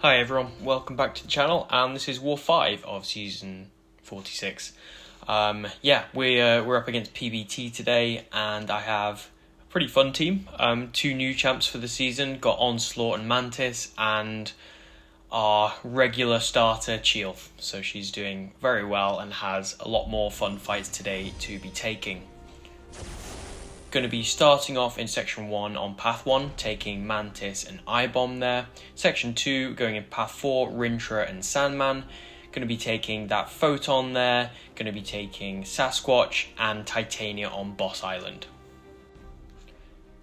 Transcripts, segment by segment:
Hi everyone, welcome back to the channel, and this is War 5 of Season 46. We're up against PBT today, and I have a pretty fun team. Two new champs for the season, got Onslaught and Mantis, and our regular starter Chee'ilth. So she's doing very well and has a lot more fun fights today to be taking. Going to be starting off in Section 1 on Path 1, taking Mantis and Ibom there. Section 2, going in Path 4, Rintrah and Sandman. Going to be taking that Photon there. Going to be taking Sasquatch and Titania on Boss Island.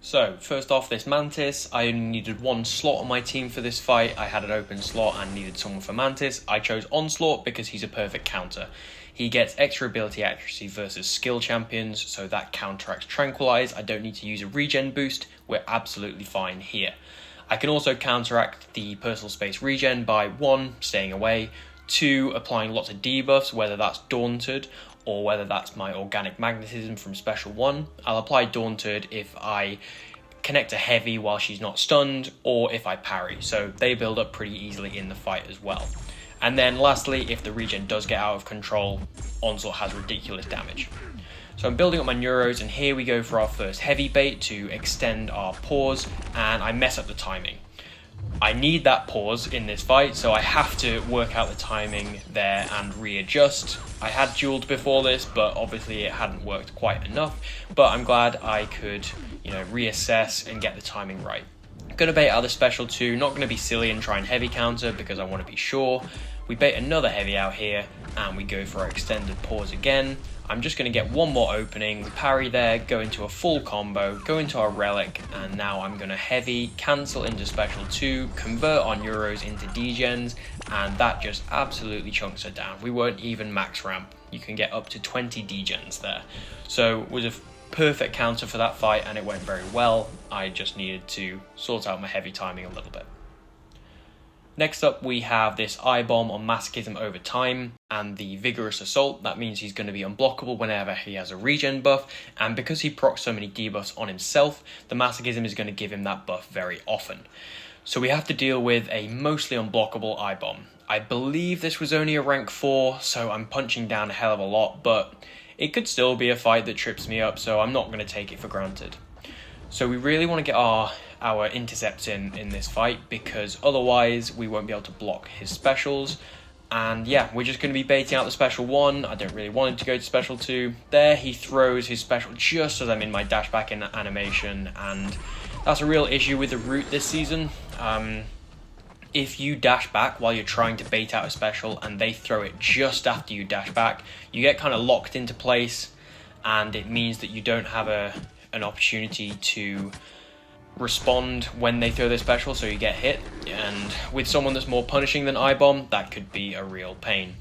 So, first off, this Mantis. I only needed one slot on my team for this fight. I had an open slot and needed someone for Mantis. I chose Onslaught because he's a perfect counter. He gets extra ability accuracy versus skill champions, so that counteracts Tranquilize. I don't need to use a regen boost. We're absolutely fine here. I can also counteract the personal space regen by 1, staying away, 2, applying lots of debuffs, whether that's Daunted or whether that's my organic magnetism from Special 1. I'll apply Daunted if I connect a heavy while she's not stunned, or if I parry, so they build up pretty easily in the fight as well. And then lastly, if the regen does get out of control, Onslaught has ridiculous damage. So I'm building up my neuros, and here we go for our first heavy bait to extend our pause, and I mess up the timing. I need that pause in this fight, so I have to work out the timing there and readjust. I had dueled before this, but obviously it hadn't worked quite enough, but I'm glad I could, reassess and get the timing right. Gonna bait out the special 2, not gonna be silly and try and heavy counter because I want to be sure. We bait another heavy out here and we go for our extended pause again. I'm just gonna get one more opening, parry there, go into a full combo, go into our relic, and now I'm gonna heavy, cancel into special 2, convert our neuros into degens, and that just absolutely chunks her down. We weren't even max ramp. You can get up to 20 degens there. So it was a perfect counter for that fight, and it went very well. I just needed to sort out my heavy timing a little bit. Next up, we have this Ibom on Masochism over time and the Vigorous Assault. That means he's going to be unblockable whenever he has a regen buff, and because he procs so many debuffs on himself, the Masochism is going to give him that buff very often. So we have to deal with a mostly unblockable Ibom. I believe this was only a rank 4, so I'm punching down a hell of a lot, but it could still be a fight that trips me up, so I'm not going to take it for granted. So we really want to get our intercepts in this fight, because otherwise we won't be able to block his specials. And yeah, we're just going to be baiting out the special 1. I don't really want him to go to special 2. There, he throws his special just as I'm in my dash back in animation, and that's a real issue with the route this season. If you dash back while you're trying to bait out a special and they throw it just after you dash back, you get kind of locked into place, and it means that you don't have an opportunity to respond when they throw their special, so you get hit. And with someone that's more punishing than Ibom, that could be a real pain.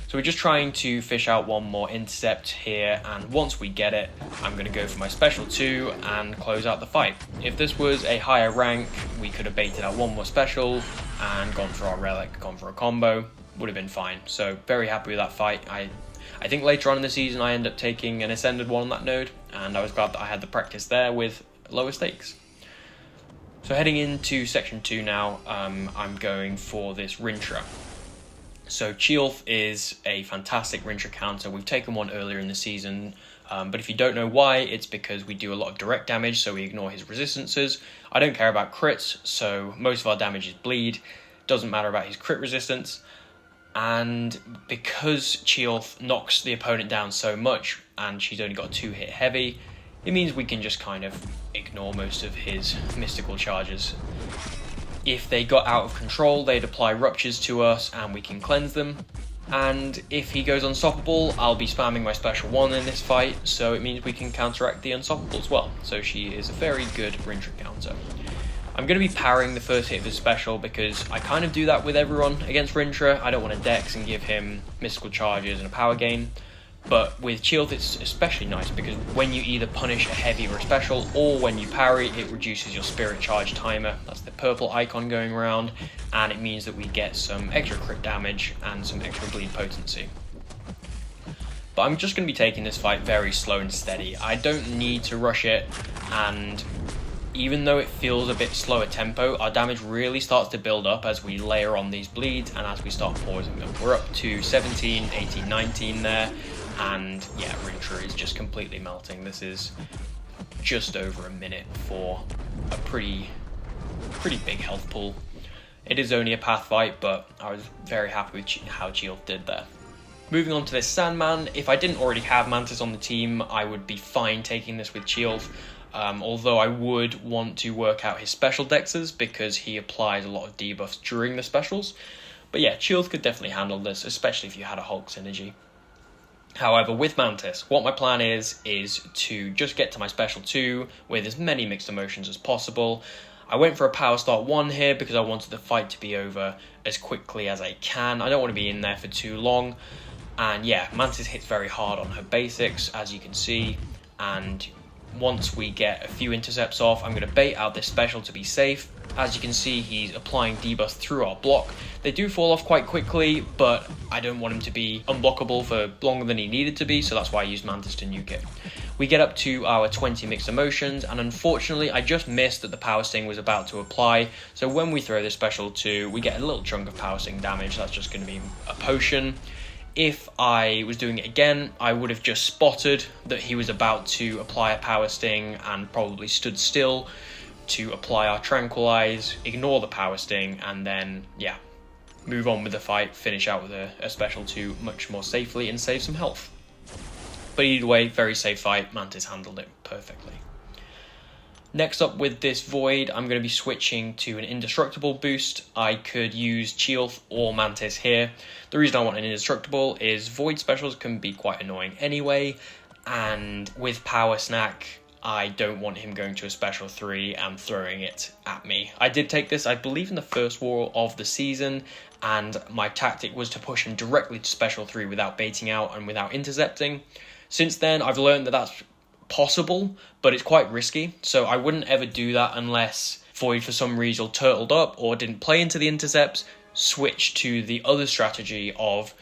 So we're just trying to fish out one more intercept here, and once we get it, I'm going to go for my special 2 and close out the fight. If this was a higher rank, we could have baited out one more special and gone for our relic, gone for a combo, would have been fine. So very happy with that fight. I think later on in the season I end up taking an Ascended one on that node, and I was glad that I had the practice there with lower stakes. So heading into Section 2 now, I'm going for this Rintrah. So Chee'ilth is a fantastic Rintrah counter. We've taken one earlier in the season, but if you don't know why, it's because we do a lot of direct damage, so we ignore his resistances. I don't care about crits, so most of our damage is bleed. Doesn't matter about his crit resistance. And because Chee'ilth knocks the opponent down so much, and she's only got a 2-hit heavy, it means we can just kind of ignore most of his mystical charges. If they got out of control, they'd apply ruptures to us and we can cleanse them. And if he goes unstoppable, I'll be spamming my special 1 in this fight, so it means we can counteract the unstoppable as well. So she is a very good Rintrah counter. I'm going to be parrying the first hit of his special because I kind of do that with everyone against Rintrah. I don't want to dex and give him mystical charges and a power gain. But with Chee'ilth it's especially nice because when you either punish a heavy or a special, or when you parry, it reduces your spirit charge timer. That's the purple icon going around, and it means that we get some extra crit damage and some extra bleed potency. But I'm just going to be taking this fight very slow and steady. I don't need to rush it, and even though it feels a bit slower tempo, our damage really starts to build up as we layer on these bleeds and as we start pausing them. We're up to 17, 18, 19 there, and yeah, Rintrah is just completely melting. This is just over a minute for a pretty big health pool. It is only a path fight, but I was very happy with how Chee'ilth did there. Moving on to this Sandman, if I didn't already have Mantis on the team, I would be fine taking this with Chee'ilth. Although I would want to work out his special dexes because he applies a lot of debuffs during the specials. But yeah, Chee'ilth could definitely handle this, especially if you had a Hulk synergy. However, with Mantis, what my plan is to just get to my special 2 with as many mixed emotions as possible. I went for a power start 1 here because I wanted the fight to be over as quickly as I can. I don't want to be in there for too long. And yeah, Mantis hits very hard on her basics, as you can see, and once we get a few intercepts off, I'm going to bait out this special to be safe. As you can see, he's applying debuffs through our block. They do fall off quite quickly, but I don't want him to be unblockable for longer than he needed to be, so that's why I used Mantis to nuke it. We get up to our 20 mixed emotions, and unfortunately I just missed that the Power Sting was about to apply, so when we throw this special 2, we get a little chunk of Power Sting damage. That's just going to be a potion. If I was doing it again, I would have just spotted that he was about to apply a Power Sting and probably stood still to apply our Tranquilize, ignore the Power Sting, and then, yeah, move on with the fight, finish out with a special 2 much more safely and save some health. But either way, very safe fight. Mantis handled it perfectly. Next up with this Void, I'm going to be switching to an Indestructible boost. I could use Chee'ilth or Mantis here. The reason I want an Indestructible is Void specials can be quite annoying anyway, and with Power Snack, I don't want him going to a special 3 and throwing it at me. I did take this, I believe, in the first war of the season, and my tactic was to push him directly to special 3 without baiting out and without intercepting. Since then, I've learned that that's possible, but it's quite risky, so I wouldn't ever do that unless Void for some reason turtled up or didn't play into the intercepts. Switch to the other strategy of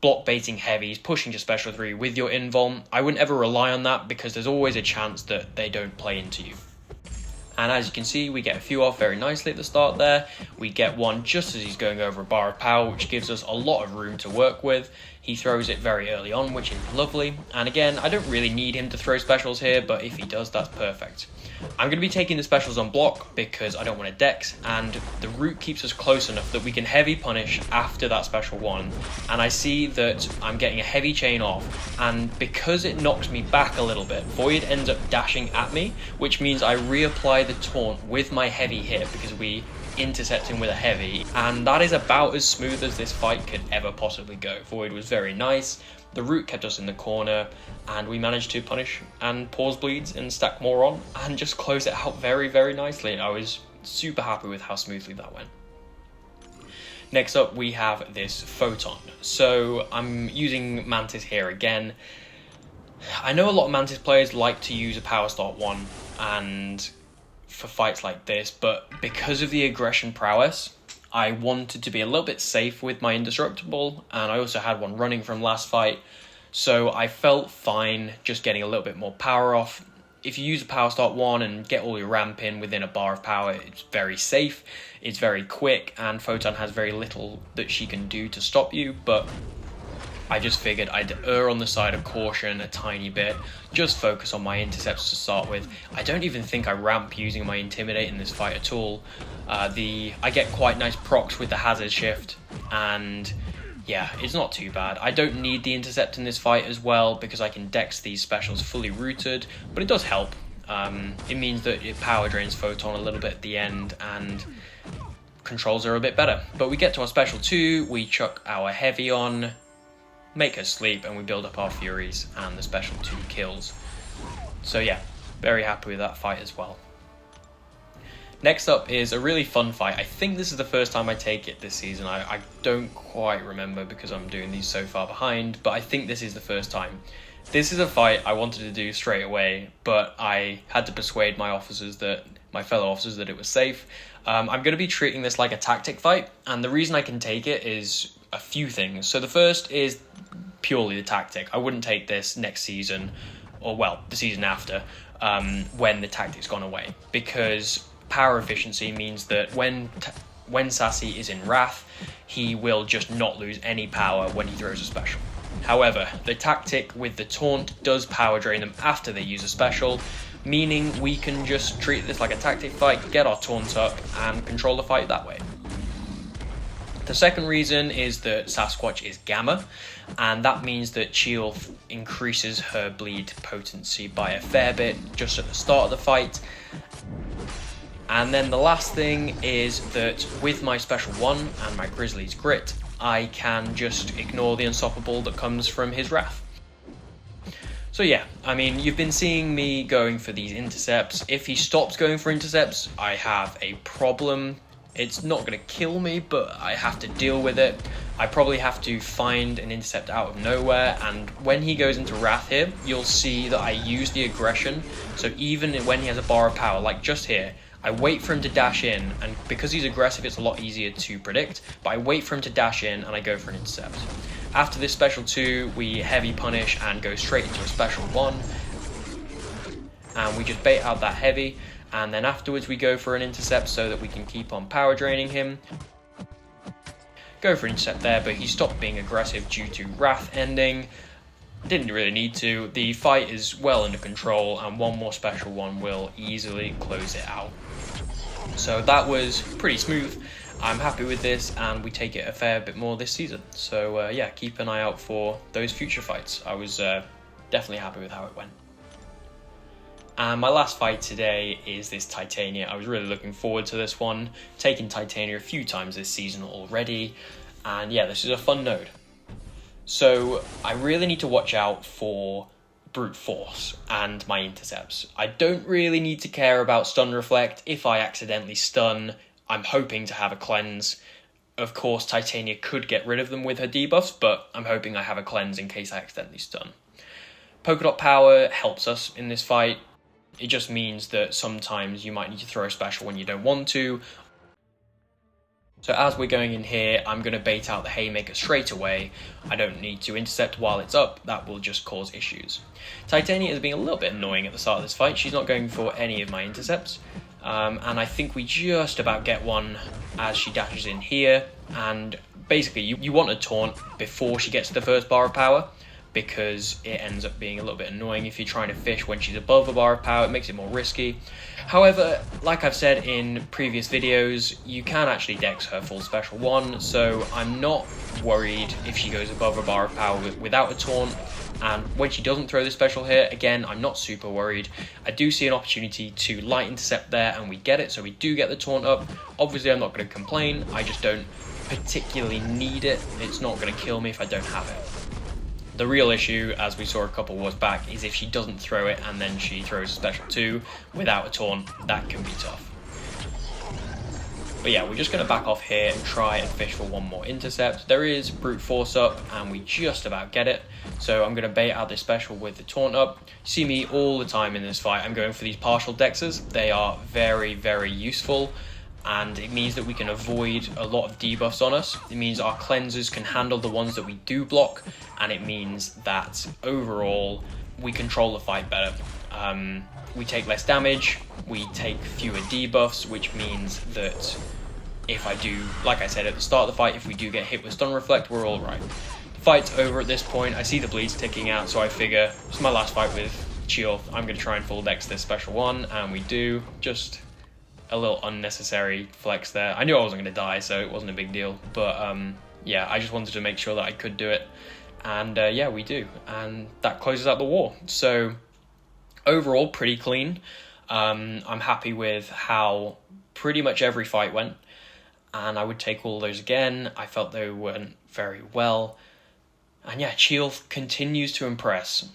block baiting heavies, pushing to special 3 with your invuln. I wouldn't ever rely on that because there's always a chance that they don't play into you. And as you can see, we get a few off very nicely at the start there. We get one just as he's going over a bar of power, which gives us a lot of room to work with. He throws it very early on, which is lovely. And again, I don't really need him to throw specials here, but if he does, that's perfect. I'm going to be taking the specials on block because I don't want to dex, and the root keeps us close enough that we can heavy punish after that special 1. And I see that I'm getting a heavy chain off, and because it knocks me back a little bit, Void ends up dashing at me, which means I reapply the taunt with my heavy hit because we intercept him with a heavy, and that is about as smooth as this fight could ever possibly go. Void was very nice. The root kept us in the corner, and we managed to punish and pause bleeds and stack more on and just close it out very, very nicely. I was super happy with how smoothly that went. Next up, we have this Photon. So I'm using Mantis here again. I know a lot of Mantis players like to use a Power Start 1 and for fights like this, but because of the aggression prowess, I wanted to be a little bit safe with my Indestructible, and I also had one running from last fight, so I felt fine just getting a little bit more power off. If you use a Power Start 1 and get all your ramp in within a bar of power, it's very safe, it's very quick, and Photon has very little that she can do to stop you, but I just figured I'd err on the side of caution a tiny bit, just focus on my intercepts to start with. I don't even think I ramp using my Intimidate in this fight at all. I get quite nice procs with the hazard shift, and yeah, it's not too bad. I don't need the intercept in this fight as well because I can dex these specials fully rooted, but it does help. It means that it power drains Photon a little bit at the end, and controls are a bit better. But we get to our special 2, we chuck our heavy on, make her sleep, and we build up our furies, and the special 2 kills. So yeah, very happy with that fight as well. Next up is a really fun fight. I think this is the first time I take it this season. I don't quite remember because I'm doing these so far behind, but I think this is the first time. This is a fight I wanted to do straight away, but I had to persuade my fellow officers that it was safe. I'm going to be treating this like a tactic fight, and the reason I can take it is a few things. So the first is purely the tactic. I wouldn't take this next season, or well, the season after, when the tactic's gone away, because power efficiency means that when Sassy is in Wrath, he will just not lose any power when he throws a special. However, the tactic with the taunt does power drain them after they use a special, meaning we can just treat this like a tactic fight, get our taunt up, and control the fight that way. The second reason is that Sasquatch is Gamma, and that means that Chee'ilth increases her bleed potency by a fair bit just at the start of the fight. And then the last thing is that with my special 1 and my Grizzly's Grit, I can just ignore the unstoppable that comes from his Wrath. So yeah, I mean, you've been seeing me going for these intercepts. If he stops going for intercepts, I have a problem. It's not going to kill me, but I have to deal with it. I probably have to find an intercept out of nowhere, and when he goes into Wrath here, you'll see that I use the aggression. So even when he has a bar of power, like just here, I wait for him to dash in, and because he's aggressive, it's a lot easier to predict, but I wait for him to dash in and I go for an intercept. After this special 2, we heavy punish and go straight into a special 1, and we just bait out that heavy, and then afterwards we go for an intercept so that we can keep on power draining him. Go for an intercept there, but he stopped being aggressive due to Wrath ending. Didn't really need to. The fight is well under control, and one more special 1 will easily close it out. So that was pretty smooth. I'm happy with this, and we take it a fair bit more this season. So yeah, keep an eye out for those future fights. I was definitely happy with how it went. And my last fight today is this Titania. I was really looking forward to this one. Taken Titania a few times this season already, and yeah, this is a fun node. So I really need to watch out for brute force and my intercepts. I don't really need to care about stun reflect. If I accidentally stun, I'm hoping to have a cleanse. Of course, Titania could get rid of them with her debuffs, but I'm hoping I have a cleanse in case I accidentally stun. Polka dot power helps us in this fight. It just means that sometimes you might need to throw a special when you don't want to. So as we're going in here, I'm going to bait out the Haymaker straight away. I don't need to intercept while it's up, that will just cause issues. Titania is being a little bit annoying at the start of this fight. She's not going for any of my intercepts. And I think we just about get one as she dashes in here. And basically, you want a taunt before she gets to the first bar of power, because it ends up being a little bit annoying if you're trying to fish when she's above a bar of power. It makes it more risky. However, like I've said in previous videos, you can actually dex her full special 1, so I'm not worried if she goes above a bar of power without a taunt. And when she doesn't throw the special here, again, I'm not super worried. I do see an opportunity to light intercept there, and we get it, so we do get the taunt up. Obviously, I'm not going to complain. I just don't particularly need it. It's not going to kill me if I don't have it. The real issue, as we saw a couple wars back, is if she doesn't throw it and then she throws a special 2 without a taunt, that can be tough. But yeah, we're just going to back off here and try and fish for one more intercept. There is brute force up, and we just about get it. So I'm going to bait out this special with the taunt up. You see me all the time in this fight. I'm going for these partial dexes. They are very, very useful, and it means that we can avoid a lot of debuffs on us. It means our cleansers can handle the ones that we do block, and it means that overall we control the fight better. We take less damage, we take fewer debuffs, which means that if I do, like I said at the start of the fight, if we do get hit with stun reflect, we're all right. The fight's over at this point. I see the bleeds ticking out, so I figure it's my last fight with Chee'ilth. I'm going to try and full dex this special 1, and we do. Just a little unnecessary flex there. I knew I wasn't going to die, so it wasn't a big deal. But yeah, I just wanted to make sure that I could do it. And yeah, we do. And that closes out the war. So overall, pretty clean. I'm happy with how pretty much every fight went. And I would take all those again. I felt they went very well. And yeah, Chee'ilth continues to impress.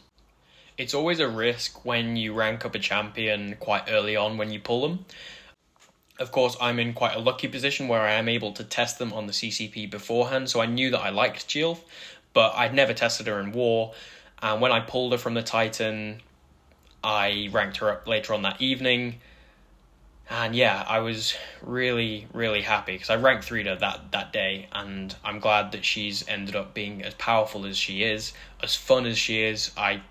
It's always a risk when you rank up a champion quite early on when you pull them. Of course, I'm in quite a lucky position where I am able to test them on the CCP beforehand, so I knew that I liked Chee'ilth, but I'd never tested her in War, and when I pulled her from the Titan, I ranked her up later on that evening, And yeah, I was really, really happy because I ranked 3'd her that day, and I'm glad that she's ended up being as powerful as she is, as fun as she is. I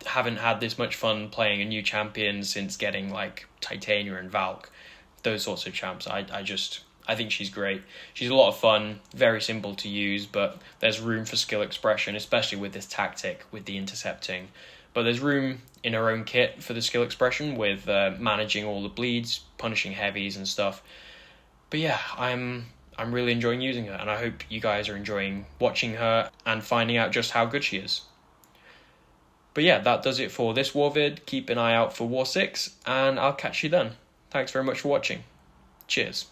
haven't had this much fun playing a new champion since getting like Titania and Valk, those sorts of champs. I think she's great. She's a lot of fun, very simple to use, but there's room for skill expression, especially with this tactic, with the intercepting. But there's room in her own kit for the skill expression with managing all the bleeds, punishing heavies and stuff. But yeah, I'm really enjoying using her, and I hope you guys are enjoying watching her and finding out just how good she is. But yeah, that does it for this war vid. Keep an eye out for War 6, and I'll catch you then. Thanks very much for watching. Cheers.